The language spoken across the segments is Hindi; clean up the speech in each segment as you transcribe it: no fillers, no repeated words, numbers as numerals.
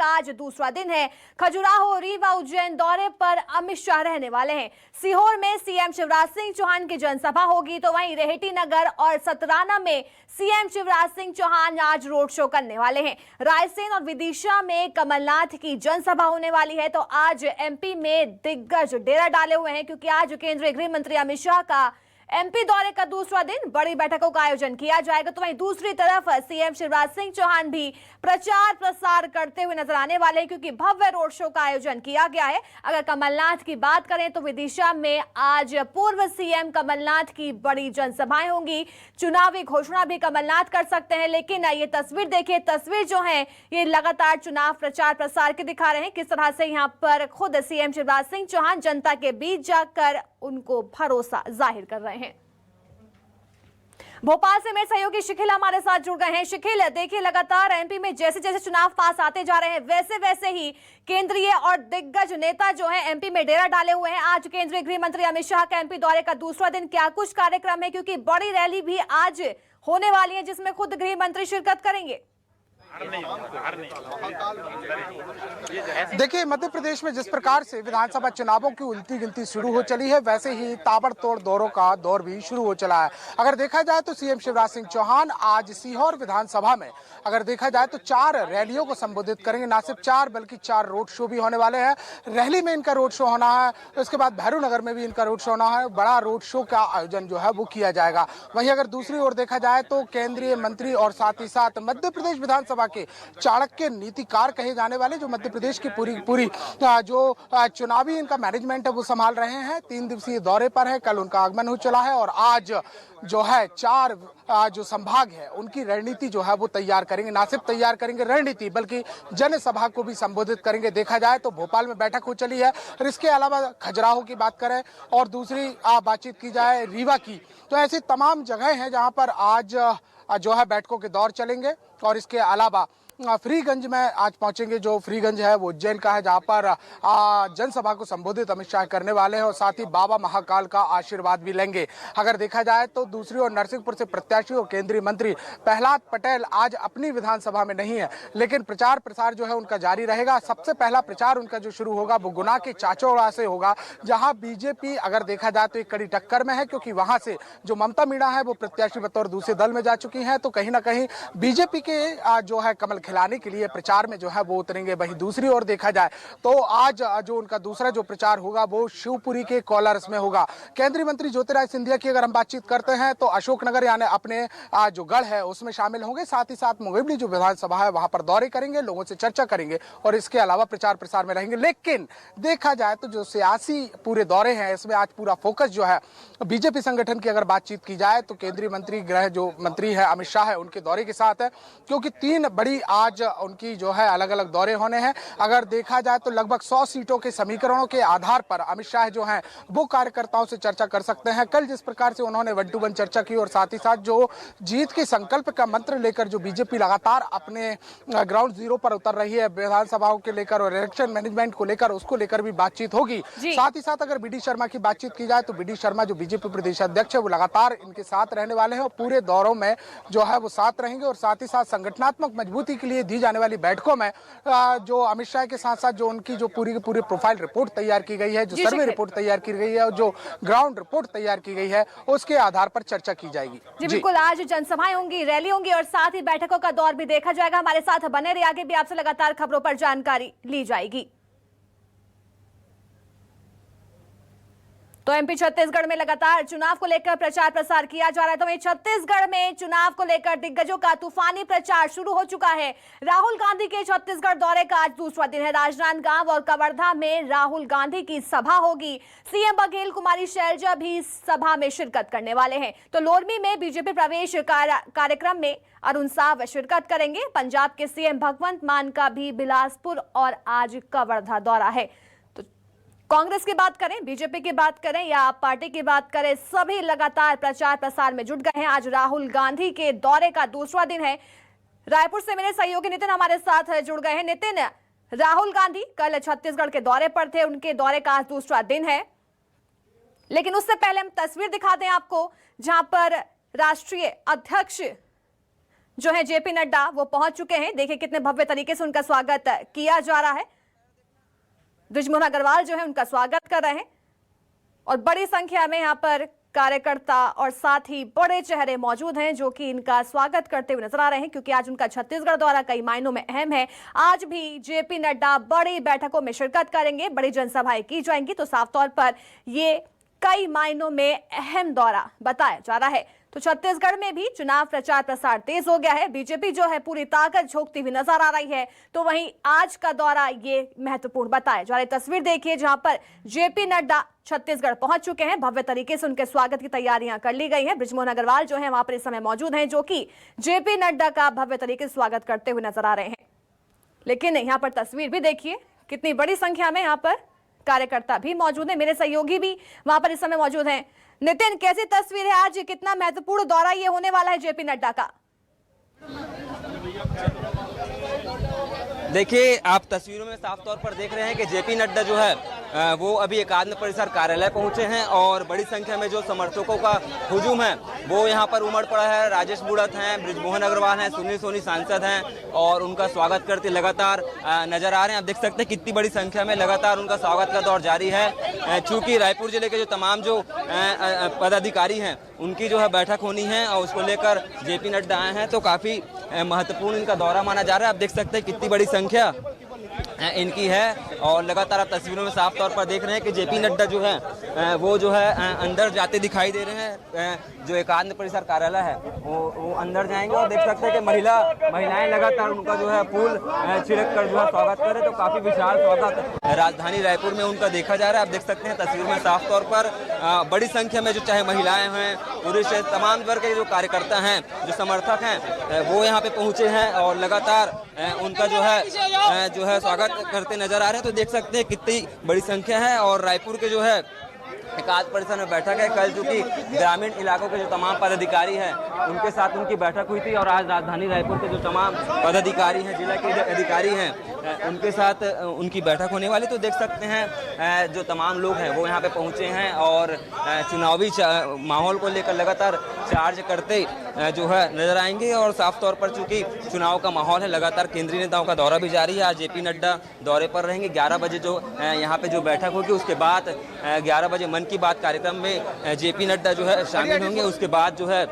का आज दूसरा दिन है। खजुराहो, रीवा, उज्जैन दौरे पर अमित शाह रहने वाले हैं। सीहोर में सीएम शिवराज सिंह चौहान की जनसभा होगी, तो वहीं रेहटी नगर और सतराना में सीएम शिवराज सिंह चौहान आज रोड शो करने वाले हैं। रायसेन और विदिशा में कमलनाथ की जनसभा होने वाली है। तो आज एमपी में दिग्गज डेरा डाले हुए हैं, क्योंकि आज केंद्रीय गृह मंत्री अमित शाह का एमपी दौरे का दूसरा दिन, बड़ी बैठकों का आयोजन किया जाएगा। तो वहीं दूसरी तरफ सीएम शिवराज सिंह चौहान भी प्रचार प्रसार करते हुए नजर आने वाले हैं, क्योंकि भव्य रोड शो का आयोजन किया गया है। अगर कमलनाथ की बात करें तो विदिशा में आज पूर्व सीएम कमलनाथ की बड़ी जनसभाएं होंगी। चुनावी घोषणा भी कमलनाथ कर सकते हैं, लेकिन ये तस्वीर देखिए, तस्वीर जो है ये लगातार चुनाव प्रचार प्रसार के दिखा रहे हैं किस तरह से यहाँ पर खुद सीएम शिवराज सिंह चौहान जनता के बीच जाकर उनको भरोसा जाहिर कर रहे हैं। भोपाल से मेरे सहयोगी शिखिल हमारे साथ जुड़ गए हैं। शिखिल, देखिए लगातार एमपी में जैसे जैसे चुनाव पास आते जा रहे हैं, वैसे वैसे ही केंद्रीय और दिग्गज नेता जो हैं एमपी में डेरा डाले हुए हैं। आज केंद्रीय गृह मंत्री अमित शाह का एमपी दौरे का दूसरा दिन, क्या कुछ कार्यक्रम है? क्योंकि बड़ी रैली भी आज होने वाली है जिसमें खुद गृह मंत्री शिरकत करेंगे। देखिए, मध्य प्रदेश में जिस प्रकार से विधानसभा चुनावों की उल्टी गिनती शुरू हो चली है, वैसे ही ताबड़तोड़ दौरों का दौर भी शुरू हो चला है। अगर देखा जाए तो सीएम शिवराज सिंह चौहान आज सीहोर विधानसभा में अगर देखा जाए तो 4 रैलियों को संबोधित करेंगे। ना सिर्फ 4 बल्कि 4 रोड शो भी होने वाले हैं। रैली में इनका रोड शो होना है, उसके बाद भैरू नगर में भी इनका रोड शो होना है। बड़ा रोड शो का आयोजन जो है वो किया जाएगा। वहीं अगर दूसरी ओर देखा जाए तो केंद्रीय मंत्री और साथ ही साथ मध्य प्रदेश विधानसभा के चाणक्य नीतिकार कहे जाने वाले, जो मध्य प्रदेश की पूरी जो चुनावी इनका मैनेजमेंट है वो संभाल रहे हैं, 3 दिवसीय दौरे पर है। कल उनका आगमन हो चला है और आज जो है 4 जो संभाग है उनकी रणनीति जो है वो तैयार करेंगे। ना सिर्फ तैयार करेंगे रणनीति, बल्कि जनसभा को भी संबोधित करेंगे। देखा जाए तो भोपाल में बैठक हो चली है और इसके अलावा खजुराहो की बात करें और दूसरी बातचीत की जाए रीवा की, तो ऐसी तमाम जगह हैं जहां पर आज जो है बैठकों के दौर चलेंगे। और इसके अलावा फ्रीगंज में आज पहुंचेंगे। जो फ्रीगंज है वो उज्जैन का है, जहां पर जनसभा को संबोधित अमित शाह करने वाले हैं और साथ ही बाबा महाकाल का आशीर्वाद भी लेंगे। अगर देखा जाए तो दूसरी ओर नरसिंहपुर से प्रत्याशी और केंद्रीय मंत्री प्रहलाद पटेल आज अपनी विधानसभा में नहीं है, लेकिन प्रचार प्रसार जो है उनका जारी रहेगा। सबसे पहला प्रचार उनका जो शुरू होगा वो गुना के चाचौड़ा से होगा, जहां बीजेपी अगर देखा जाए तो एक कड़ी टक्कर में है, क्योंकि वहां से जो ममता मीणा है वो प्रत्याशी बतौर दूसरे दल में जा चुकी है। तो कहीं ना कहीं बीजेपी के जो है कमल खिलाने के लिए प्रचार में जो है वो उतरेंगे। वहीं दूसरी ओर देखा जाए तो आज जो उनका दूसरा जो प्रचार होगा वो शिवपुरी के कोलारस में होगा। केंद्रीय मंत्री ज्योतिरादित्य सिंधिया की अगर हम बातचीत करते हैं तो अशोकनगर यानी अपने जो गढ़ है उसमें शामिल होंगे। साथ ही साथ मुंगेली जो विधानसभा है वहां पर दौरे करेंगे, लोगों से चर्चा करेंगे और इसके अलावा प्रचार प्रसार में रहेंगे। लेकिन देखा जाए तो जो सियासी पूरे दौरे हैं इसमें आज पूरा फोकस जो है बीजेपी संगठन की अगर बातचीत की जाए तो केंद्रीय मंत्री गृह जो मंत्री है अमित शाह है उनके दौरे के साथ है, क्योंकि 3 बड़ी आज उनकी जो है अलग अलग दौरे होने हैं। अगर देखा जाए तो लगभग 100 सीटों के समीकरणों के आधार पर अमित शाह जो हैं वो कार्यकर्ताओं से चर्चा कर सकते हैं। कल जिस प्रकार से उन्होंने 1 टू 1 चर्चा की और साथ ही साथ जो जीत के संकल्प का मंत्र लेकर जो बीजेपी लगातार अपने ग्राउंड जीरो पर उतर रही है विधानसभाओं के लेकर और इलेक्शन मैनेजमेंट को लेकर, उसको लेकर भी बातचीत होगी। साथ ही साथ अगर बीडी शर्मा की बातचीत की जाए तो बीडी शर्मा जो बीजेपी प्रदेश अध्यक्ष है वो लगातार इनके साथ रहने वाले हैं और पूरे दौरों में जो है वो साथ रहेंगे। और साथ ही साथ संगठनात्मक मजबूती के लिए दी जाने वाली बैठकों में जो अमित शाह के साथ साथ जो उनकी जो पूरी की पूरी प्रोफाइल रिपोर्ट तैयार की गई है, जो सर्वे रिपोर्ट तैयार की गई है और जो ग्राउंड रिपोर्ट तैयार की गई है उसके आधार पर चर्चा की जाएगी। जी बिल्कुल, आज जनसभाएं होंगी, रैली होंगी और साथ ही बैठकों का दौर भी देखा जाएगा। हमारे साथ बने रहिए, आगे भी आपसे लगातार खबरों पर जानकारी ली जाएगी। तो एमपी छत्तीसगढ़ में लगातार चुनाव को लेकर प्रचार प्रसार किया जा रहा है। तो वहीं छत्तीसगढ़ में चुनाव को लेकर दिग्गजों का तूफानी प्रचार शुरू हो चुका है। राहुल गांधी के छत्तीसगढ़ दौरे का आज दूसरा दिन है। राजनांदगांव और कवर्धा में राहुल गांधी की सभा होगी। सीएम बघेल, कुमारी शैलजा भी सभा में शिरकत करने वाले हैं। तो लोरमी में बीजेपी प्रवेश कार्यक्रम में अरुण साव शिरकत करेंगे। पंजाब के सीएम भगवंत मान का भी बिलासपुर और आज कवर्धा दौरा है। कांग्रेस की बात करें, बीजेपी की बात करें या आप पार्टी की बात करें, सभी लगातार प्रचार प्रसार में जुट गए हैं। आज राहुल गांधी के दौरे का दूसरा दिन है। रायपुर से मेरे सहयोगी नितिन हमारे साथ जुड़ गए हैं। नितिन, राहुल गांधी कल छत्तीसगढ़ के दौरे पर थे, उनके दौरे का आज दूसरा दिन है, लेकिन उससे पहले हम तस्वीर दिखा दें आपको, जहां पर राष्ट्रीय अध्यक्ष जो है जेपी नड्डा वो पहुंच चुके हैं। देखिए कितने भव्य तरीके से उनका स्वागत किया जा रहा है। बृजमोहन अग्रवाल जो है उनका स्वागत कर रहे हैं और बड़ी संख्या में यहाँ पर कार्यकर्ता और साथ ही बड़े चेहरे मौजूद हैं जो कि इनका स्वागत करते हुए नजर आ रहे हैं, क्योंकि आज उनका छत्तीसगढ़ दौरा कई मायनों में अहम है। आज भी जेपी नड्डा बड़ी बैठकों में शिरकत करेंगे, बड़ी जनसभाएं की जाएंगी, तो साफ तौर पर ये कई मायनों में अहम दौरा बताया जा रहा है। तो छत्तीसगढ़ में भी चुनाव प्रचार प्रसार तेज हो गया है, बीजेपी जो है पूरी ताकत झोंकती हुई नजर आ रही है। तो वहीं आज का दौरा ये महत्वपूर्ण बताया जा रहा है। तस्वीर देखिए जहां पर जेपी नड्डा छत्तीसगढ़ पहुंच चुके हैं, भव्य तरीके से उनके स्वागत की तैयारियां कर ली गई हैं। बृजमोहन अग्रवाल जो है वहां पर इस समय मौजूद हैं, जो कि जेपी नड्डा का भव्य तरीके से स्वागत करते हुए नजर आ रहे हैं। लेकिन यहाँ पर तस्वीर भी देखिए, कितनी बड़ी संख्या में यहाँ पर कार्यकर्ता भी मौजूद है, मेरे सहयोगी भी वहां पर इस समय मौजूद हैं। नितिन, कैसी तस्वीर है आज, कितना महत्वपूर्ण दौरा ये होने वाला है जेपी नड्डा का? देखिए, आप तस्वीरों में साफ तौर पर देख रहे हैं कि जेपी नड्डा जो है वो अभी एकात्म परिसर कार्यालय पहुंचे हैं और बड़ी संख्या में जो समर्थकों का हुजूम है वो यहां पर उमड़ पड़ा है। राजेश बुड़त हैं, बृजमोहन अग्रवाल हैं, सुनील सोनी सांसद हैं और उनका स्वागत करते लगातार नजर आ रहे हैं। आप देख सकते हैं कितनी बड़ी संख्या में लगातार उनका स्वागत का दौर जारी है। चूंकि रायपुर जिले के जो तमाम जो पदाधिकारी हैं उनकी जो है बैठक होनी है और उसको लेकर जेपी नड्डा आए हैं, तो काफी महत्वपूर्ण इनका दौरा माना जा रहा है। आप देख सकते हैं कितनी बड़ी संख्या इनकी है और लगातार आप तस्वीरों में साफ तौर पर देख रहे हैं कि जेपी नड्डा जो है वो जो है अंदर जाते दिखाई दे रहे हैं। जो एकात्म परिसर कार्यालय है वो अंदर जाएंगे और देख सकते हैं कि महिलाएं लगातार उनका जो है फूल छिड़क कर जो है स्वागत कर रहे हैं। तो काफी विशाल स्वागत राजधानी रायपुर में उनका देखा जा रहा है। आप देख सकते हैं तस्वीर में साफ तौर पर बड़ी संख्या में जो चाहे महिलाएं हैं, पुरुष, तमाम वर्ग के जो कार्यकर्ता हैं, जो समर्थक हैं, वो यहाँ पे पहुंचे हैं और लगातार उनका जो है स्वागत करते नजर आ रहे हैं। तो देख सकते हैं कितनी बड़ी संख्या है और रायपुर के जो है एकात्म परिसर में बैठक है। कल चूंकि ग्रामीण इलाकों के जो तमाम पदाधिकारी हैं उनके साथ उनकी बैठक हुई थी और आज राजधानी रायपुर के जो तमाम पदाधिकारी हैं, जिला के अधिकारी हैं, उनके साथ उनकी बैठक होने वाली। तो देख सकते हैं जो तमाम लोग हैं वो यहाँ पे पहुँचे हैं और चुनावी माहौल को लेकर लगातार चार्ज करते जो है नजर आएंगे। और साफ तौर पर चूंकि चुनाव का माहौल है, लगातार केंद्रीय नेताओं का दौरा भी जारी है। आज जेपी नड्डा दौरे पर रहेंगे। 11 बजे जो यहाँ पे जो बैठक होगी उसके बाद 11 बजे मन की बात कार्यक्रम में जेपी नड्डा जो है शामिल होंगे। उसके बाद जो है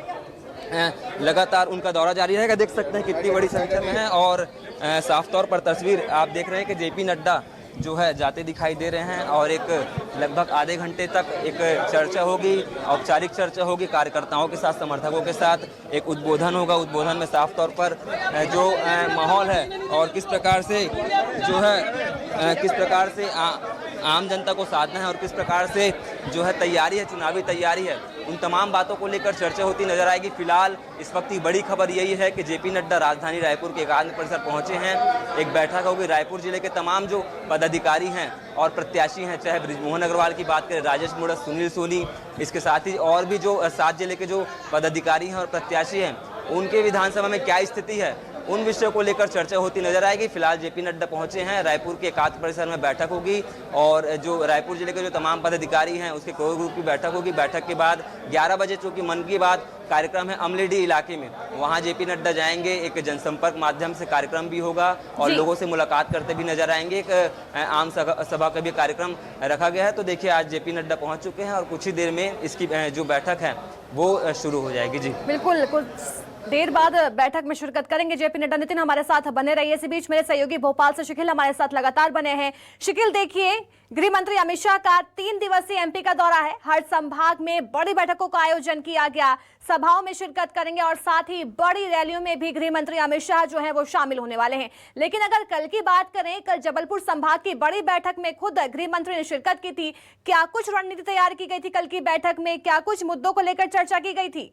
लगातार उनका दौरा जारी रहेगा। देख सकते हैं कितनी बड़ी संख्या में है और साफ तौर पर तस्वीर आप देख रहे हैं कि जेपी नड्डा जो है जाते दिखाई दे रहे हैं और एक लगभग आधे घंटे तक एक चर्चा होगी, औपचारिक चर्चा होगी कार्यकर्ताओं के साथ, समर्थकों के साथ। एक उद्बोधन होगा। उद्बोधन में साफ तौर पर जो माहौल है और किस प्रकार से जो है किस प्रकार से आम जनता को साधना है और किस प्रकार से जो है तैयारी है, चुनावी तैयारी है, उन तमाम बातों को लेकर चर्चा होती नजर आएगी। फिलहाल इस वक्त की बड़ी खबर यही है कि जेपी नड्डा राजधानी रायपुर के एकात्म परिसर पहुंचे हैं। एक बैठक होगी। रायपुर जिले के तमाम जो पदाधिकारी हैं और प्रत्याशी हैं, चाहे बृजमोहन अग्रवाल की बात करें, राजेश बुड़त, सुनील सोनी, इसके साथ ही और भी जो 7 जिले के जो पदाधिकारी हैं और प्रत्याशी हैं, उनके विधानसभा में क्या स्थिति है, उन विषयों को लेकर चर्चा होती नजर आएगी। फिलहाल जेपी नड्डा पहुंचे हैं। रायपुर के एकात्म परिसर में बैठक होगी और जो रायपुर जिले के जो तमाम पदाधिकारी हैं उसके कोर ग्रुप की बैठक होगी। बैठक के बाद 11 बजे चूंकि मन की बात कार्यक्रम है अमलेडी इलाके में, वहां जेपी नड्डा जाएंगे। एक जनसंपर्क माध्यम से कार्यक्रम भी होगा और लोगों से मुलाकात करते भी नजर आएंगे। एक आम सभा का भी कार्यक्रम रखा गया है। तो देखिए, आज जेपी नड्डा पहुंच चुके हैं और कुछ ही देर में इसकी जो बैठक है वो शुरू हो जाएगी। जी बिल्कुल, कुछ देर बाद बैठक में शिरकत करेंगे जेपी नड्डा। नितिन, हमारे साथ बने रहिए। इसी बीच मेरे सहयोगी भोपाल से शिखिल हमारे साथ लगातार बने हैं। शिखिल, देखिए, गृह मंत्री अमित शाह का 3 दिवसीय एमपी का दौरा है। हर संभाग में बड़ी बैठकों का आयोजन किया गया, सभाओं में शिरकत करेंगे और साथ ही बड़ी रैलियों में भी गृह मंत्री अमित शाह जो है वो शामिल होने वाले हैं। लेकिन अगर कल की बात करें, कल जबलपुर संभाग की बड़ी बैठक में खुद गृह मंत्री ने शिरकत की थी। क्या कुछ रणनीति तैयार की गई थी कल की बैठक में? क्या कुछ मुद्दों को लेकर चर्चा की गई थी?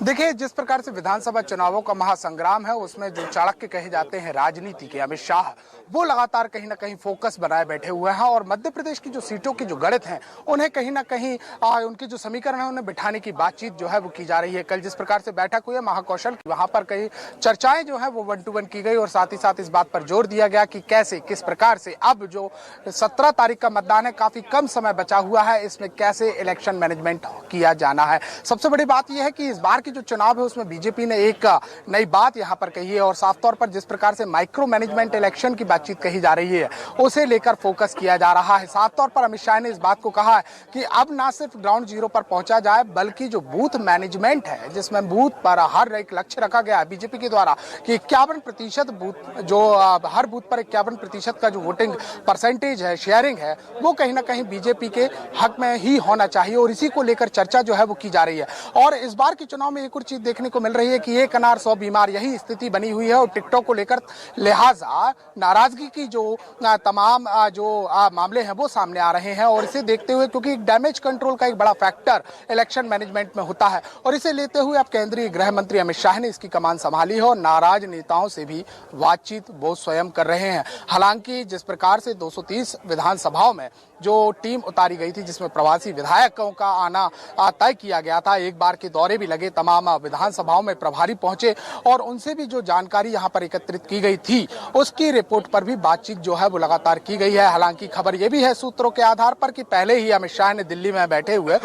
देखिए, जिस प्रकार से विधानसभा चुनावों का महासंग्राम है उसमें जो चाणक्य कहे जाते हैं राजनीति के अमित शाह, वो लगातार कहीं ना कहीं फोकस बनाए बैठे हुए हैं और मध्य प्रदेश की जो सीटों की जो गणित हैं उन्हें कहीं ना कहीं उनके जो समीकरण है उन्हें बिठाने की बातचीत जो है वो की जा रही है। कल जिस प्रकार से बैठक हुई है महाकौशल की, वहां पर कई चर्चाएं जो है वो 1 to 1 की गई और साथ ही साथ इस बात पर जोर दिया गया कि कैसे किस प्रकार से अब जो 17 तारीख का मतदान है, काफी कम समय बचा हुआ है, इसमें कैसे इलेक्शन मैनेजमेंट मैनेजमेंट किया जाना है। सबसे बड़ी बात यह है कि इस बार की जो चुनाव है उसमें बीजेपी ने एक नई बात यहां पर कही है और साफ तौर पर जिस प्रकार से माइक्रो मैनेजमेंट इलेक्शन की बातचीत कही जा रही है उसे लेकर फोकस किया जा रहा है। साफ तौर पर अमित शाह ने इस बात को कहा है कि अब ना सिर्फ ग्राउंड जीरो पर पहुंचा जाए बल्कि जो बूथ मैनेजमेंट है जिसमें बूथ पर हर एक लक्ष्य रखा गया है बीजेपी के द्वारा कि 51% बूथ जो हर बूथ पर 51% का जो वोटिंग परसेंटेज है, शेयरिंग है, वो कहीं ना कहीं बीजेपी के हक में ही होना चाहिए और इसी को लेकर चर्चा जो है वो की जा रही है। और इस बार के चुनाव में एक और चीज देखने को मिल रही है कि एक अनार 100 बीमार, यही स्थिति बनी हुई है और टिकटॉक को लेकर लिहाजा नाराजगी की जो तमाम जो मामले हैं वो सामने आ रहे हैं और इसे देखते हुए क्योंकि डैमेज कंट्रोल का एक बड़ा फैक्टर इलेक्शन मैनेजमेंट में होता है और इसे लेते हुए अब केंद्रीय गृह मंत्री अमित शाह ने इसकी कमान संभाली है और नाराज नेताओं से भी बातचीत वो स्वयं कर रहे हैं। हालांकि जिस प्रकार से 230 विधानसभाओं में जो टीम उतारी गई थी जिसमें प्रवासी विधायकों का आना तय किया गया था, एक बार के दौरे भी लगे, तमाम विधानसभाओं में प्रभारी पहुंचे और उनसे भी जो जानकारी यहां पर एकत्रित की गई थी उसकी रिपोर्ट पर भी बातचीत जो है वो लगातार की गई है। हालांकि खबर यह भी है सूत्रों के आधार पर कि पहले ही अमित शाह ने दिल्ली में बैठे हुए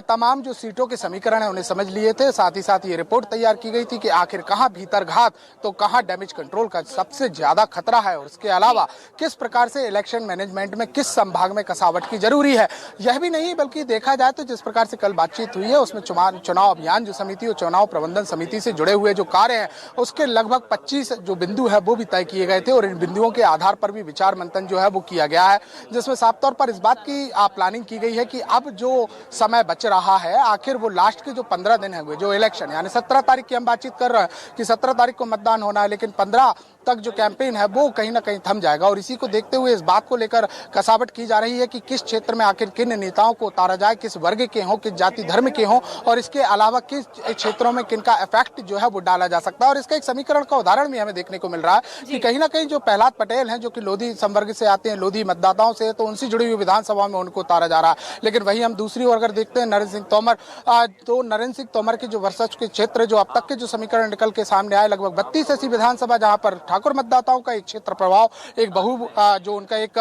तमाम जो सीटों के समीकरण है उन्हें समझ लिए थे। साथ ही साथ ये रिपोर्ट तैयार की गई थी कि आखिर कहां भीतरघात तो कहां डैमेज कंट्रोल का सबसे ज्यादा खतरा है और उसके अलावा किस प्रकार से इलेक्शन मैनेजमेंट में किस संभाग में कसावट की जरूरी है। यह भी नहीं बल्कि देखा जाए तो जिस प्रकार से कल बातचीत हुई है उसमें चुनाव अभियान जो समिति और चुनाव प्रबंधन समिति से जुड़े हुए जो कार्य हैं उसके लगभग 25 जो बिंदु है वो भी तय किए गए थे और इन बिंदुओं के आधार पर भी विचार मंथन जो है वो किया गया है, जिसमें साफ तौर पर इस बात की प्लानिंग की गई है कि अब जो समय बच रहा है आखिर वो लास्ट के जो 15 दिन है जो इलेक्शन यानी 17 तारीख की हम बातचीत कर रहे हैं कि 17 तारीख को मतदान होना है लेकिन 15 तक जो कैंपेन है वो कहीं ना कहीं थम जाएगा और इसी को देखते हुए इस बात को लेकर कसावट की जा रही है कि किस क्षेत्र में आखिर किन नेताओं को उतारा जाए, किस वर्ग के हों, किस जाति धर्म के हों और इसके अलावा किस क्षेत्रों में किनका इफेक्ट जो है वो डाला जा सकता है। और इसका एक समीकरण का उदाहरण भी हमें देखने को मिल रहा है कि कहीं ना कहीं जो प्रहलाद पटेल हैं जो कि लोधी संवर्ग से आते हैं, लोधी मतदाताओं से, तो उनसे जुड़ी हुई विधानसभा में उनको उतारा जा रहा है। लेकिन वही हम दूसरी ओर अगर देखते हैं नरेंद्र सिंह तोमर, तो नरेंद्र सिंह तोमर के जो वर्चस्व के क्षेत्र जो अब तक के जो समीकरण निकल के सामने आए लगभग 32 ऐसी विधानसभा जहां पर ठाकुर मतदाताओं का एक क्षेत्र प्रभाव एक जो उनका एक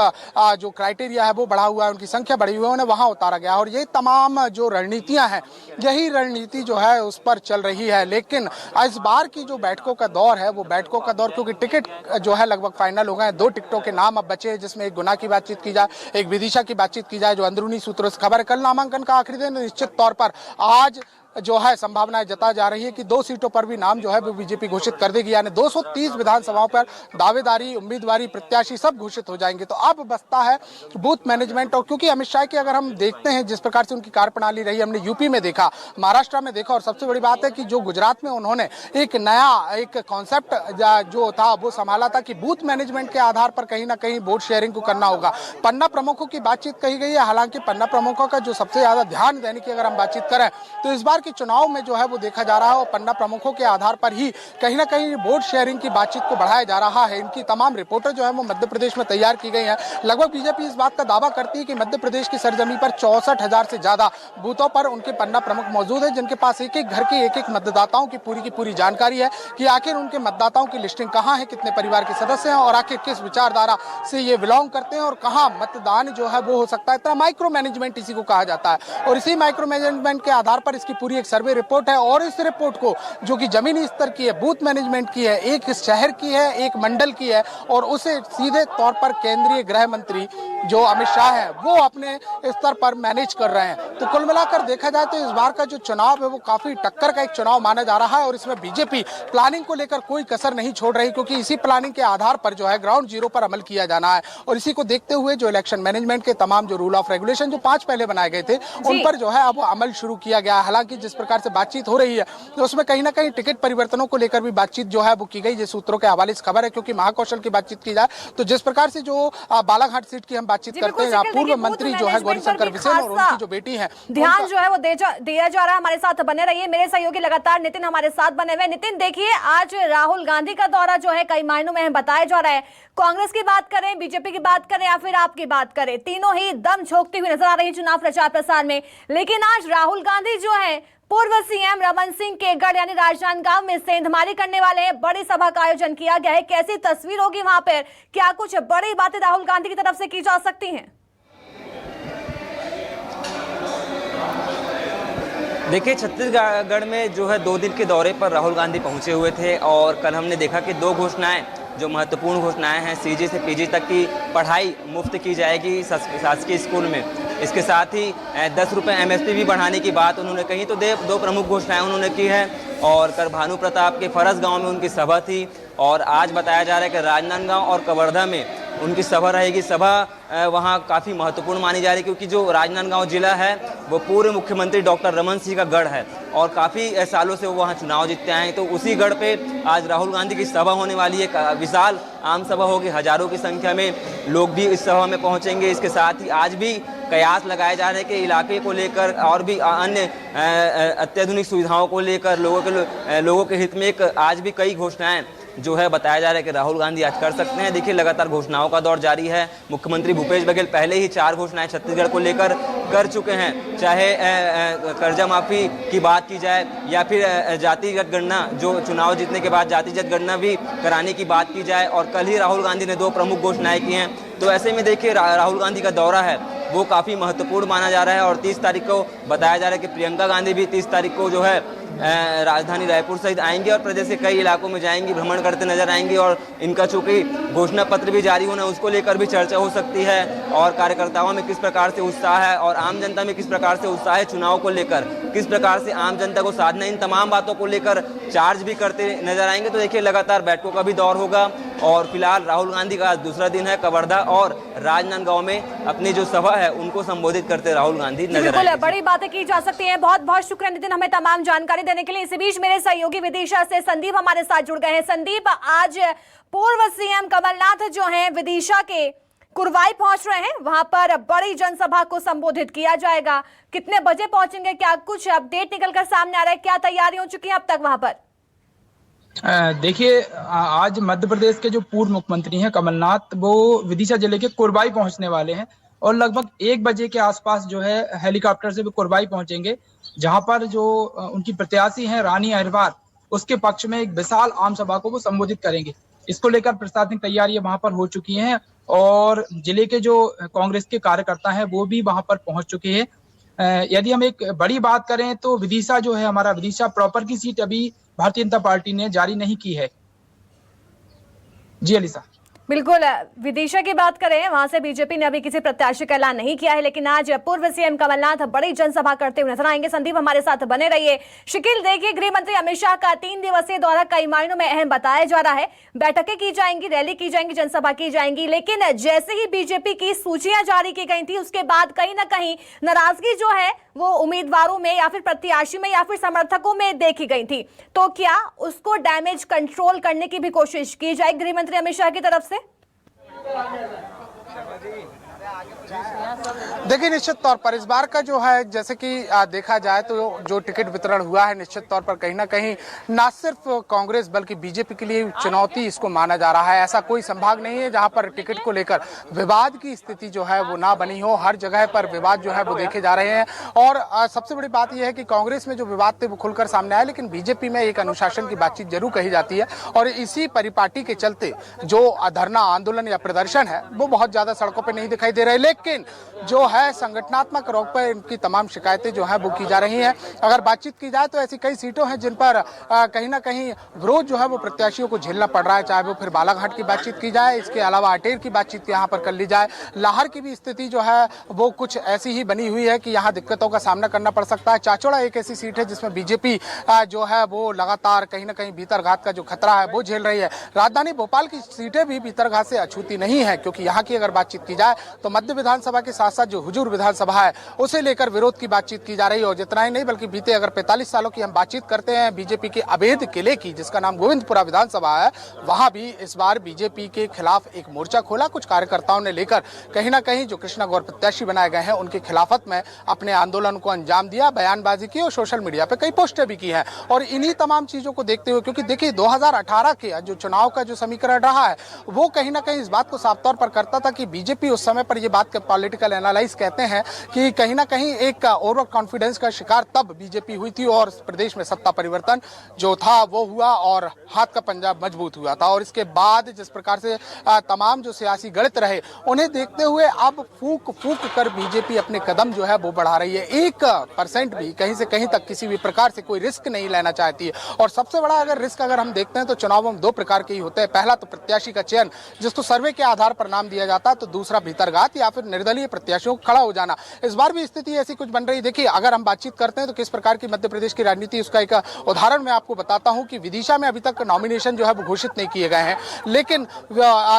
जो क्राइटेरिया है वो बढ़ा हुआ है, उनकी संख्या बढ़ी हुई है, उन्हें वहां उतारा गया और ये तमाम जो रणनीतियां हैं यही रणनीति जो है उस पर चल रही है। लेकिन इस बार की जो बैठकों का दौर है वो बैठकों का दौर क्योंकि टिकट जो है लगभग फाइनल हो गए हैं, 2 टिकटों के नाम अब बचे हैं जिसमें एक गुना की बातचीत की जाए, एक विदिशा की बातचीत की जाए जो अंदरूनी सूत्रों से खबर है। कल नामांकन का आखिरी दिन, निश्चित तौर पर आज जो है संभावनाएं जता जा रही है कि 2 सीटों पर भी नाम जो है वो बीजेपी घोषित कर देगी यानी 230 विधानसभाओं पर दावेदारी, उम्मीदवारी, प्रत्याशी सब घोषित हो जाएंगे। तो अब बचता है बूथ मैनेजमेंट और क्योंकि अमित शाह की अगर हम देखते हैं जिस प्रकार से उनकी कार्यप्रणाली रही, हमने यूपी में देखा, महाराष्ट्र में देखा और सबसे बड़ी बात है कि जो गुजरात में उन्होंने एक नया एक कॉन्सेप्ट जो था वो संभाला था कि बूथ मैनेजमेंट के आधार पर कहीं ना कहीं वोट शेयरिंग को करना होगा। पन्ना प्रमुखों की बातचीत कही गई है, हालांकि पन्ना प्रमुखों का जो सबसे ज्यादा ध्यान देने की अगर हम बातचीत करें तो इस बार के चुनाव में जो है वो देखा जा रहा है और पन्ना प्रमुखों के आधार पर ही कहीं ना कहीं वोट शेयरिंग की बातचीत को बढ़ाया जा रहा है। इनकी तमाम रिपोर्टें जो है वो मध्य प्रदेश में तैयार की गई हैं। लगभग बीजेपी इस बात का दावा करती है कि मध्य प्रदेश की सरजमी पर 64,000 से ज्यादा बूथों पर उनके पन्ना प्रमुख मौजूद है जिनके पास एक एक घर के एक एक मतदाताओं की पूरी जानकारी है कि आखिर उनके मतदाताओं की लिस्टिंग कहाँ है, कितने परिवार के सदस्य हैं और आखिर किस विचारधारा से ये बिलोंग करते हैं और कहाँ मतदान जो है वो हो सकता है। इतना माइक्रो मैनेजमेंट इसी को कहा जाता है और इसी माइक्रो मैनेजमेंट के आधार पर इसकी पूरी एक सर्वे रिपोर्ट है और इस रिपोर्ट को जो कि जमीनी स्तर की है, बूथ मैनेजमेंट की है, एक शहर की है, एक मंडल की है और उसे सीधे तौर पर केंद्रीय गृह मंत्री जो अमित शाह है वो अपने स्तर पर मैनेज कर रहे हैं। तो कुल मिलाकर देखा जाए तो इस बार का जो चुनाव है वो काफी टक्कर का एक चुनाव माना जा रहा है और इसमें बीजेपी प्लानिंग को लेकर कोई कसर नहीं छोड़ रही क्योंकि इसी प्लानिंग के आधार पर जो है ग्राउंड जीरो पर अमल किया जाना है और इसी को देखते हुए जो इलेक्शन मैनेजमेंट के तमाम जो रूल ऑफ रेगुलेशन जो 5 पहले बनाए गए थे उन पर जो है अब अमल शुरू किया गया है। हालांकि जिस प्रकार से बातचीत हो रही है तो उसमें कहीं ना कहीं टिकट परिवर्तनों को लेकर भी बातचीत जो है वो की गई, ये सूत्रों के हवाले से खबर है क्योंकि महाकौशल की बातचीत की जाए तो जिस प्रकार से जो बालाघाट सीट की हम बातचीत करते हैं यहाँ पूर्व मंत्री जो है गौरीशंकर बिसेन और उनकी जो बेटी है ध्यान जो है वो दिया जा रहा है। हमारे साथ बने रहिए, मेरे सहयोगी लगातार नितिन हमारे साथ बने हुए। नितिन देखिए, आज राहुल गांधी का दौरा जो है कई मायनों में बताया जा रहा है, कांग्रेस की बात करें, बीजेपी की बात करें या फिर आपकी बात करें, तीनों ही दम झोंकती हुई नजर आ रही चुनाव प्रचार प्रसार में। लेकिन आज राहुल गांधी जो है पूर्व सीएम रमन सिंह के गढ़ यानी राजनांदगांव में सेंधमारी करने वाले हैं, बड़ी सभा का आयोजन किया गया है। कैसी तस्वीर होगी वहां पर, क्या कुछ बड़ी बातें राहुल गांधी की तरफ से की जा सकती हैं? देखिए, छत्तीसगढ़ में जो है 2 दिन के दौरे पर राहुल गांधी पहुंचे हुए थे और कल हमने देखा कि 2 घोषणाएं जो महत्वपूर्ण घोषणाएं हैं, सीजी से पीजी तक की पढ़ाई मुफ्त की जाएगी शासकीय स्कूल में। इसके साथ ही 10 रुपये एमएसपी भी बढ़ाने की बात उन्होंने कही। तो 2 प्रमुख घोषणाएं उन्होंने की है। और कल भानु प्रताप के फरस गांव में उनकी सभा थी और आज बताया जा रहा है कि राजनांदगांव और कवर्धा में उनकी सभा रहेगी। सभा वहाँ काफ़ी महत्वपूर्ण मानी जा रही है क्योंकि जो राजनांदगांव जिला है वो पूर्व मुख्यमंत्री डॉक्टर रमन सिंह का गढ़ है और काफ़ी सालों से वो वहाँ चुनाव जीतते आए हैं। तो उसी गढ़ पे आज राहुल गांधी की सभा होने वाली है। विशाल आम सभा होगी, हजारों की संख्या में लोग भी इस सभा में पहुँचेंगे। इसके साथ ही आज भी कयास लगाए जा रहे हैं कि इलाके को लेकर और भी अन्य अत्याधुनिक सुविधाओं को लेकर लोगों के हित में आज भी कई घोषणाएं जो है बताया जा रहा है कि राहुल गांधी आज कर सकते हैं। देखिए, लगातार घोषणाओं का दौर जारी है। मुख्यमंत्री भूपेश बघेल पहले ही 4 घोषणाएं छत्तीसगढ़ को लेकर कर चुके हैं, चाहे कर्जा माफी की बात की जाए या फिर जातिगत गणना, जो चुनाव जीतने के बाद जातिगत गणना भी कराने की बात की जाए। और कल ही राहुल गांधी ने 2 प्रमुख घोषणाएं की हैं। तो ऐसे में देखिए, राहुल गांधी का दौरा है वो काफ़ी महत्वपूर्ण माना जा रहा है। और 30 तारीख को बताया जा रहा है कि प्रियंका गांधी भी 30 तारीख को जो है राजधानी रायपुर सहित आएंगे और प्रदेश के कई इलाकों में जाएंगी, भ्रमण करते नजर आएंगी। और इनका चूंकि घोषणा पत्र भी जारी होना, उसको लेकर भी चर्चा हो सकती है। और कार्यकर्ताओं में किस प्रकार से उत्साह है और आम जनता में किस प्रकार से उत्साह है, चुनाव को लेकर किस प्रकार से आम जनता को साधना, इन तमाम बातों को लेकर चार्ज भी करते नजर आएंगे। तो देखिए, लगातार बैठकों का भी दौर होगा। और फिलहाल राहुल गांधी का दूसरा दिन है। कवर्धा और राजनांदगांव में अपनी जो सभा है उनको संबोधित करते राहुल गांधी नजर आएंगे। बड़ी बातें की जा सकती हैं। बहुत बहुत शुक्रिया नितिन, हमें तमाम जानकारी देने के लिए। इसी बीच मेरे सहयोगी विदिशा से संदीप हमारे साथ जुड़ गए हैं। संदीप, आज पूर्व सीएम कमलनाथ जो हैं विदिशा के कुरवाई पहुंच रहे हैं, वहां पर बड़ी जनसभा को संबोधित किया जाएगा। कितने बजे पहुंचेंगे, क्या कुछ अपडेट निकलकर सामने आ रहा है, क्या तैयारी हो चुकी है अब तक वहां पर? देखिए, आज मध्य प्रदेश के जो पूर्व मुख्यमंत्री हैं कमलनाथ, वो विदिशा जिले के कुरवाई पहुंचने वाले हैं और लगभग 1 बजे के आसपास जो है हेलीकॉप्टर से भी कुरवाई पहुंचेंगे, जहां पर जो उनकी प्रत्याशी हैं रानी अहिरवार, उसके पक्ष में एक विशाल आम सभा को वो संबोधित करेंगे। इसको लेकर प्रशासनिक तैयारियां वहां पर हो चुकी हैं और जिले के जो कांग्रेस के कार्यकर्ता हैं वो भी वहां पर पहुंच चुके हैं। यदि हम एक बड़ी बात करें तो विदिशा जो है, हमारा विदिशा प्रॉपर की सीट अभी भारतीय जनता पार्टी ने जारी नहीं की है। जी अलीसा। बिल्कुल, विदिशा की बात करें, वहां से बीजेपी ने अभी किसी प्रत्याशी का ऐलान नहीं किया है, लेकिन आज पूर्व सीएम कमलनाथ बड़ी जनसभा करते हुए नजर आएंगे। संदीप हमारे साथ बने रहिए। शकील, देखिए, गृह मंत्री अमित शाह का 3 दिवसीय दौरा कई मायनों में अहम बताया जा रहा है। बैठकें की जाएंगी, रैली की जाएंगी, जनसभा की जाएंगी, लेकिन जैसे ही बीजेपी की सूचियां जारी की गई थी उसके बाद कहीं ना कहीं नाराजगी जो है वो उम्मीदवारों में या फिर प्रत्याशी में या फिर समर्थकों में देखी गई थी। तो क्या उसको डैमेज कंट्रोल करने की भी कोशिश की जाए गृह मंत्री अमित शाह की तरफ से? देखिए, निश्चित तौर पर इस बार का जो है, जैसे कि देखा जाए तो जो टिकट वितरण हुआ है, निश्चित तौर पर कहीं ना कहीं ना सिर्फ कांग्रेस बल्कि बीजेपी के लिए चुनौती इसको माना जा रहा है। ऐसा कोई संभाग नहीं है जहां पर टिकट को लेकर विवाद की स्थिति जो है वो ना बनी हो। हर जगह पर विवाद जो है वो देखे जा रहे हैं। और सबसे बड़ी बात यह है कि कांग्रेस में जो विवाद थे वो खुलकर सामने आए, लेकिन बीजेपी में एक अनुशासन की बातचीत जरूर कही जाती है। और इसी परिपाटी के चलते जो धरना आंदोलन या प्रदर्शन है वो बहुत ज्यादा सड़कों पर नहीं दिखाई दे रहे, लेकिन जो है संगठनात्मक रूप पर इनकी तमाम शिकायतें जो है वो की जा रही हैं। अगर बातचीत की जाए तो ऐसी कई सीटों हैं जिन पर कहीं ना कहीं विरोध जो है वो प्रत्याशियों को झेलना पड़ रहा है, चाहे वो फिर बालाघाट की बातचीत की जाए, इसके अलावा अटेर की बातचीत यहाँ पर कर ली जाए। लाहौर की भी स्थिति जो है वो कुछ ऐसी ही बनी हुई है कि यहाँ दिक्कतों का सामना करना पड़ सकता है। चाचौड़ा एक ऐसी सीट है जिसमें बीजेपी जो है वो लगातार कहीं ना कहीं भीतरघात का जो खतरा है वो झेल रही है। राजधानी भोपाल की सीटें भी भीतरघात से अछूती नहीं है, क्योंकि यहाँ की अगर बातचीत की जाए तो मध्य विधानसभा के साथ साथ जो हुजूर विधानसभा है उसे लेकर विरोध की बातचीत की जा रही है। और जितना ही नहीं बल्कि बीते अगर 45 सालों की हम बातचीत करते हैं बीजेपी के अवैध किले की, जिसका नाम गोविंदपुरा विधानसभा है, वहां भी इस बार बीजेपी के खिलाफ एक मोर्चा खोला। कुछ कार्यकर्ताओं ने लेकर कहीं ना कहीं जो कृष्णा गौर प्रत्याशी बनाए गए हैं उनकी खिलाफत में अपने आंदोलन को अंजाम दिया, बयानबाजी की और सोशल मीडिया पे कई पोस्टें भी की हैं। और इन्हीं तमाम चीजों को देखते हुए, क्योंकि देखिए 2018 के जो चुनाव का जो समीकरण रहा है वो कहीं ना कहीं इस बात को साफ तौर पर करता था कि बीजेपी उस समय पर पर ये बात पॉलिटिकल एनालाइज कहते हैं कि कहीं ना कहीं एक ओवर कॉन्फिडेंस का शिकार तब बीजेपी हुई थी और प्रदेश में सत्ता परिवर्तन जो था वो हुआ और हाथ का पंजा मजबूत हुआ था। और इसके बाद जिस प्रकार से तमाम जो सियासी गणित रहे उन्हें देखते हुए अब फूक फूक कर बीजेपी अपने कदम जो है वो बढ़ा रही है। 1% भी कहीं से कहीं तक किसी भी प्रकार से कोई रिस्क नहीं लेना चाहती है। और सबसे बड़ा अगर रिस्क अगर हम देखते हैं तो चुनावों में 2 प्रकार के ही होते हैं। पहला तो प्रत्याशी का चयन जिसको सर्वे के आधार पर नाम दिया जाता है, तो दूसरा भीतरघात या फिर निर्दलीय प्रत्याशियों को खड़ा हो जाना। इस बार भी स्थिति ऐसी कुछ बन रही। देखिए अगर हम बातचीत करते हैं तो किस प्रकार की मध्य प्रदेश की राजनीति, उसका एक उदाहरण मैं आपको बताता हूं कि विदिशा में अभी तक नॉमिनेशन जो है वो घोषित नहीं किए गए हैं, लेकिन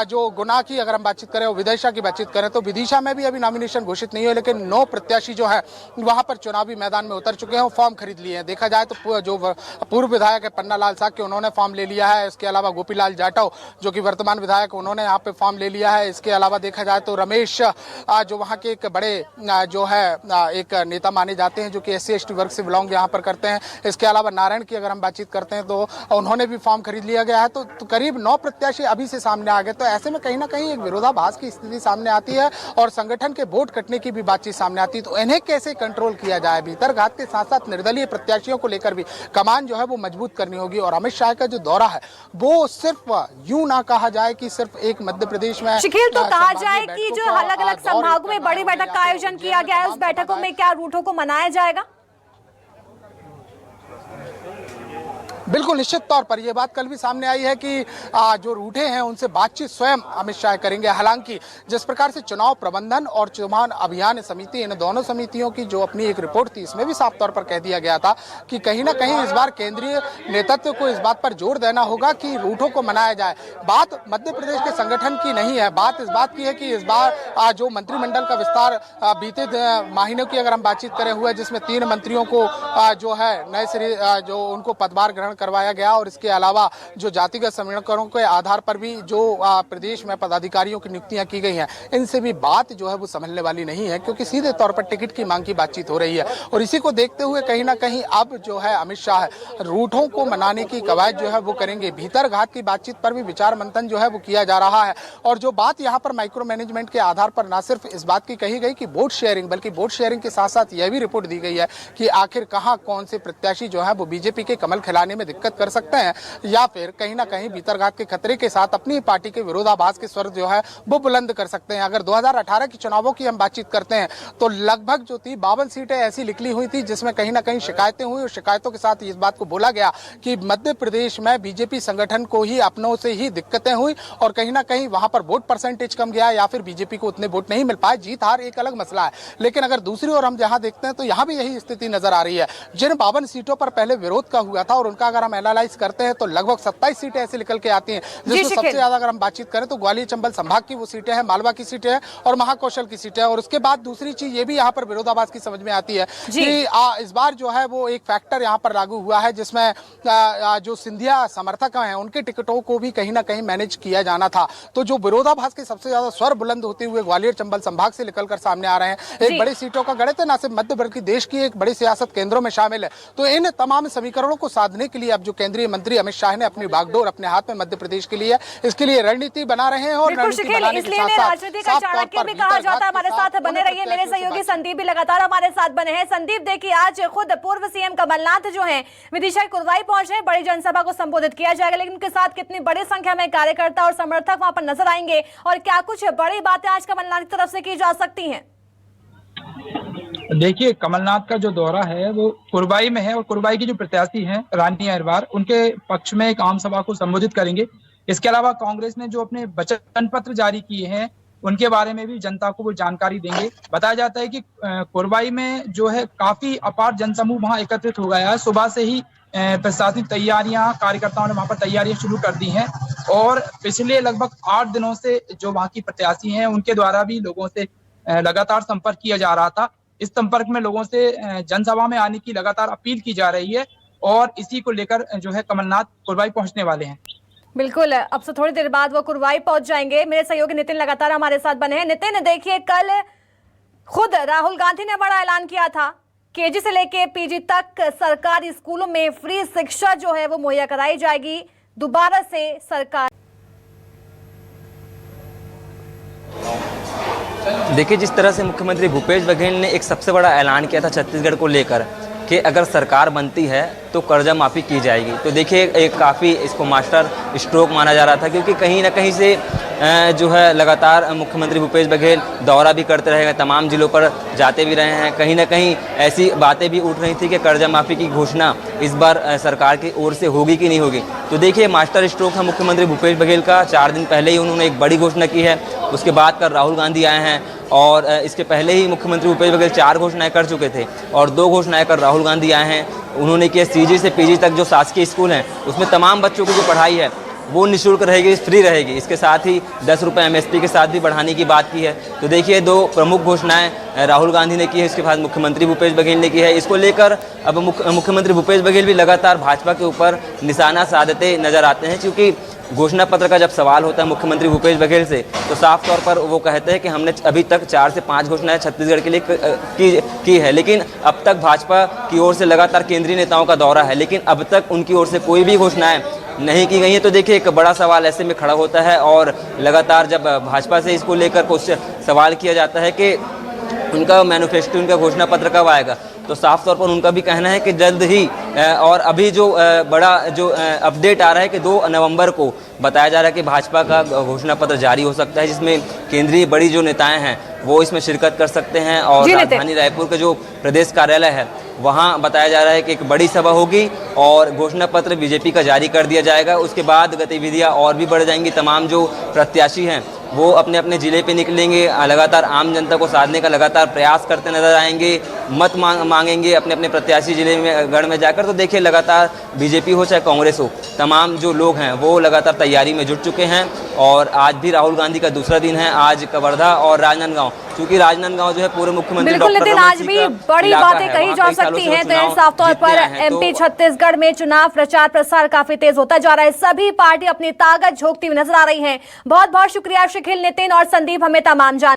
जो गुना की अगर हम बातचीत करें और विदिशा की बातचीत करें तो विदिशा में भी अभी नॉमिनेशन घोषित नहीं हुए, लेकिन 9 प्रत्याशी जो है वहां पर चुनावी मैदान में उतर चुके हैं, फॉर्म खरीद लिए हैं। देखा जाए तो जो पूर्व विधायक है पन्ना लाल साक्य उन्होंने फॉर्म ले लिया है। इसके अलावा गोपीलाल जाटव जो कि वर्तमान विधायक उन्होंने यहाँ पे फॉर्म ले लिया है। इसके अलावा देखा जाए तो रमेश जो वहाँ के एक बड़े जो है एक नेता माने जाते हैं जो कि SC/ST वर्ग से बिलोंग यहाँ पर करते हैं। इसके अलावा नारायण की अगर हम बातचीत करते हैं तो उन्होंने भी फॉर्म खरीद लिया गया है। तो करीब 9 प्रत्याशी अभी से सामने आ गए। तो ऐसे में कहीं ना कहीं एक विरोधाभास की स्थिति सामने आती है और संगठन के वोट कटने की भी बातचीत सामने आती है। तो इन्हें कैसे कंट्रोल किया जाए? भीतरघात के साथ साथ निर्दलीय प्रत्याशियों को लेकर भी कमान जो है वो मजबूत करनी होगी। और अमित शाह का जो दौरा है वो सिर्फ यूं ना कहा जाए कि सिर्फ एक मध्य प्रदेश में शकील, तो कहा जाए कि जो अलग अलग संभागों में बड़ी बैठक का आयोजन किया गया है, उस बैठकों में क्या रूटों को मनाया जाएगा? बिल्कुल निश्चित तौर पर यह बात कल भी सामने आई है कि जो रूठे हैं उनसे बातचीत स्वयं अमित शाह करेंगे। हालांकि जिस प्रकार से चुनाव प्रबंधन और चुनाव अभियान समिति, इन दोनों समितियों की जो अपनी एक रिपोर्ट थी इसमें भी साफ तौर पर कह दिया गया था कि कहीं ना कहीं इस बार केंद्रीय नेतृत्व को इस बात पर जोर देना होगा कि रूठों को मनाया जाए। बात मध्य प्रदेश के संगठन की नहीं है, बात इस बात की है कि इस बार जो मंत्रिमंडल का विस्तार बीते महीनों की अगर हम बातचीत करें हुआ है, जिसमें 3 मंत्रियों को जो है नए सिरे जो उनको पदभार ग्रहण करवाया गया और इसके अलावा जो जातिगत समीकरणों के आधार पर भी जो प्रदेश में पदाधिकारियों की नियुक्तियां की गई हैं, इनसे भी बात जो है वो संभलने वाली नहीं है, क्योंकि सीधे तौर पर टिकट की मांग की बातचीत हो रही है। और इसी को देखते हुए कहीं ना कहीं अब जो है अमित शाह रूठों को मनाने की कवायद जो है वो करेंगे। भीतरघात की बातचीत पर भी विचार मंथन जो है वो किया जा रहा है। और जो बात यहाँ पर माइक्रो मैनेजमेंट के आधार पर ना सिर्फ इस बात की कही गई कि वोट शेयरिंग, बल्कि वोट शेयरिंग के साथ साथ यह भी रिपोर्ट दी गई है कि आखिर कहाँ कौन से प्रत्याशी जो है वो बीजेपी के कमल खिलाने में दिक्कत कर सकते हैं या फिर कहीं ना कहीं भीतरघात के खतरे के साथ अपनी पार्टी के विरोधाभास के स्वर जो है वो बुलंद कर सकते हैं। अगर 2018 के चुनावों की हम बातचीत करते हैं तो लगभग जो थी 52 सीटें ऐसी निकली हुई थी जिसमें कहीं ना कहीं शिकायतें हुई और शिकायतों के साथ इस बात को बोला गया कि मध्य प्रदेश में बीजेपी संगठन को ही अपनों से ही दिक्कतें हुई और कहीं ना कहीं वहां पर वोट परसेंटेज कम गया या फिर बीजेपी को उतने वोट नहीं मिल पाए। जीत हार एक अलग मसला है, लेकिन अगर दूसरी ओर हम जहां देखते हैं तो यहां भी यही स्थिति नजर आ रही है। जिन 52 सीटों पर पहले विरोध का हुआ था और उनका अगर हम एनालाइज करते हैं तो लगभग 27 सीटें ऐसी निकल के आती हैं, जिसमें सबसे ज्यादा अगर हम बातचीत करें तो ग्वालियर चंबल संभाग की वो सीटें हैं, मालवा की सीटें हैं और महाकौशल की सीटें हैं। और उसके बाद दूसरी चीज ये भी यहाँ पर विरोधाभास की समझ में आती है कि इस बार जो है वो एक फैक्टर यहाँ पर लागू हुआ है जिसमें जो सिंधिया समर्थक हैं उनके टिकटों को भी कहीं ना कहीं मैनेज किया जाना था। तो जो विरोधाभास के सबसे ज्यादा स्वर बुलंद होते हुए ग्वालियर चंबल संभाग से निकलकर सामने आ रहे हैं। एक बड़ी सीटों का गणित है, ना सिर्फ मध्य बल्कि देश की एक बड़ी सियासत केंद्रों में शामिल है। तो इन तमाम समीकरणों को साधने के लिए अब जो केंद्रीय मंत्री अमित शाह ने अपनी बागडोर अपने हाथ में मध्य प्रदेश के लिए इसके लिए रणनीति बना रहे हैं। और इसलिए राजनीति का चाणक्य भी कहा जाता है। हमारे साथ बने रहिए, मेरे सहयोगी संदीप भी लगातार हमारे साथ बने हैं। संदीप, देखिए आज खुद पूर्व सीएम कमलनाथ जो हैं विदिशा कुरवाई पहुंचे, बड़ी जनसभा को संबोधित किया जाएगा, लेकिन उनके साथ कितनी बड़ी संख्या में कार्यकर्ता और समर्थक वहां पर नजर आएंगे और क्या कुछ बड़ी बातें आज कमलनाथ की तरफ से की जा सकती हैं? देखिए, कमलनाथ का जो दौरा है वो कुरवाई में है और कुरवाई की जो प्रत्याशी हैं रानी अहिरवार, उनके पक्ष में एक आम सभा को संबोधित करेंगे। इसके अलावा कांग्रेस ने जो अपने वचन पत्र जारी किए हैं उनके बारे में भी जनता को वो जानकारी देंगे। बताया जाता है कि कुरवाई में जो है काफी अपार जनसमूह वहां एकत्रित हो गया है। सुबह से ही प्रशासनिक तैयारियां, कार्यकर्ताओं ने वहां पर तैयारियां शुरू कर दी हैं और पिछले लगभग 8 दिनों से जो वहां की प्रत्याशी हैं उनके द्वारा भी लोगों से लगातार संपर्क किया जा रहा था। इस संपर्क में लोगों से जनसभा में आने की लगातार अपील की जा रही है और इसी को लेकर जो है कमलनाथ कुरवाई पहुंचने वाले हैं। बिल्कुल, अब से थोड़ी देर बाद वो कुरवाई पहुंच जाएंगे। मेरे सहयोगी नितिन लगातार हमारे साथ बने हैं। नितिन, देखिए कल खुद राहुल गांधी ने बड़ा ऐलान किया था, केजी से लेके पीजी तक सरकारी स्कूलों में फ्री शिक्षा जो है वो मुहैया कराई जाएगी। दोबारा से सरकार देखिए, जिस तरह से मुख्यमंत्री भूपेश बघेल ने एक सबसे बड़ा ऐलान किया था छत्तीसगढ़ को लेकर कि अगर सरकार बनती है तो कर्जा माफ़ी की जाएगी, तो देखिए एक काफ़ी इसको मास्टर स्ट्रोक माना जा रहा था, क्योंकि कहीं ना कहीं से जो है लगातार मुख्यमंत्री भूपेश बघेल दौरा भी करते रहे हैं, तमाम जिलों पर जाते भी रहे हैं। कहीं ना कहीं ऐसी बातें भी उठ रही थी कि कर्जा माफ़ी की घोषणा इस बार सरकार की ओर से होगी कि नहीं होगी। तो देखिए मास्टर स्ट्रोक है मुख्यमंत्री भूपेश बघेल का। 4 दिन पहले ही उन्होंने एक बड़ी घोषणा की है, उसके बाद कल राहुल गांधी आए हैं और इसके पहले ही मुख्यमंत्री भूपेश बघेल 4 घोषणाएं कर चुके थे और 2 घोषणाएं कर राहुल गांधी आए हैं। उन्होंने किया सीजी से पीजी तक जो शासकीय स्कूल हैं उसमें तमाम बच्चों की जो पढ़ाई है वो निःशुल्क रहेगी, फ्री रहेगी। इसके साथ ही 10 रुपये MSP के साथ भी बढ़ाने की बात की है। तो देखिए 2 प्रमुख घोषणाएं राहुल गांधी ने की है, इसके बाद मुख्यमंत्री भूपेश बघेल ने की है। इसको लेकर अब मुख्यमंत्री भूपेश बघेल भी लगातार भाजपा के ऊपर निशाना साधते नजर आते हैं, क्योंकि घोषणा पत्र का जब सवाल होता है मुख्यमंत्री भूपेश बघेल से तो साफ तौर पर वो कहते हैं कि हमने अभी तक 4 से 5 घोषणाएं छत्तीसगढ़ के लिए की है, लेकिन अब तक भाजपा की ओर से लगातार केंद्रीय नेताओं का दौरा है, लेकिन अब तक उनकी ओर से कोई भी घोषणाएं नहीं की गई है। तो देखिए एक बड़ा सवाल ऐसे में खड़ा होता है और लगातार जब भाजपा से इसको लेकर सवाल किया जाता है कि उनका मैनिफेस्टो, उनका घोषणा पत्र कब आएगा, तो साफ तौर पर उनका भी कहना है कि जल्द ही। और अभी जो बड़ा जो अपडेट आ रहा है कि 2 नवंबर को बताया जा रहा है कि भाजपा का घोषणा पत्र जारी हो सकता है, जिसमें केंद्रीय बड़ी जो नेताएं हैं वो इसमें शिरकत कर सकते हैं। और राजधानी रायपुर के जो प्रदेश कार्यालय है वहाँ बताया जा रहा है कि एक बड़ी सभा होगी और घोषणा पत्र बीजेपी का जारी कर दिया जाएगा। उसके बाद गतिविधियाँ और भी बढ़ जाएंगी। तमाम जो प्रत्याशी हैं वो अपने अपने ज़िले पे निकलेंगे, लगातार आम जनता को साधने का लगातार प्रयास करते नजर आएंगे, मत मांगेंगे अपने अपने प्रत्याशी जिले में गढ़ में जाकर। तो देखिए लगातार बीजेपी हो चाहे कांग्रेस हो, तमाम जो लोग हैं वो लगातार तैयारी में जुट चुके हैं। और आज भी राहुल गांधी का दूसरा दिन है, आज कवर्धा और राजनांदगांव, क्योंकि राजनांदगांव जो है पूर्व मुख्यमंत्री बिल्कुल नितिन, आज भी बड़ी बातें कही जा सकती हैं। तो साफ तौर पर MP छत्तीसगढ़ में चुनाव प्रचार प्रसार काफी तेज होता जा रहा है। सभी पार्टी अपनी ताकत झोंकती हुई नजर आ रही हैं। बहुत बहुत शुक्रिया शिखिल, नितिन और संदीप हमें तमाम जान